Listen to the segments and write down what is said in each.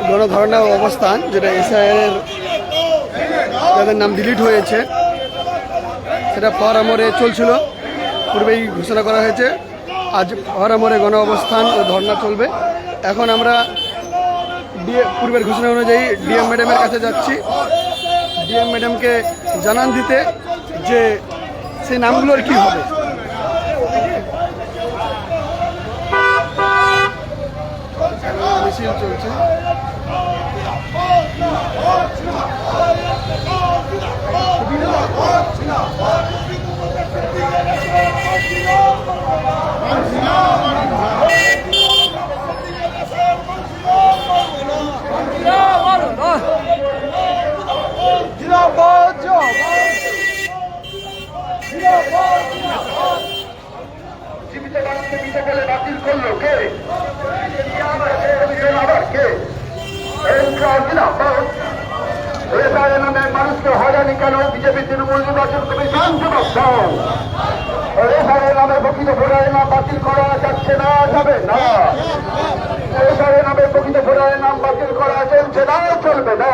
গণধারণা অবস্থান, যেটা এসআইআর যাদের নাম ডিলিট হয়েছে সেটা পাহাড় মোড়ে চলছিল, পূর্বেই ঘোষণা করা হয়েছে। আজ পাহাড় মোড়ে গণ অবস্থান ও ধর্ণা চলবে। এখন আমরা পূর্বের ঘোষণা অনুযায়ী ডিএম ম্যাডামের কাছে যাচ্ছি, ডিএম ম্যাডামকে জানান দিতে যে সেই নামগুলোর কি হবে। মিছিল চলছে। বাতিল করলো কে? নামে মানুষকে হয়রানি কেন? বিজেপি তৃণমূল নির্বাচন কমিশন নামে প্রকৃত ভোটারের নাম বাতিল করা যাচ্ছে না, যাবে না। নামে প্রকৃত ভোটারের নাম বাতিল করা চলছে না, চলবে না।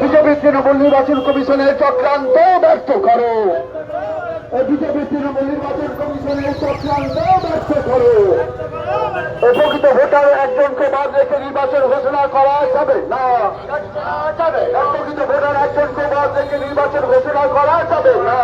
বিজেপি তৃণমূল নির্বাচন কমিশনের চক্রান্ত ব্যর্থ করো। বিজেপি তৃণমূল নির্বাচন কমিশনের চক্রান্ত ব্যর্থ করো। প্রকৃত ভোটার একজনকে বাদ রেখে নির্বাচন ঘোষণা করা যাবে না। প্রকৃত ভোটার একজনকে বাদ রেখে নির্বাচন ঘোষণা করা যাবে না।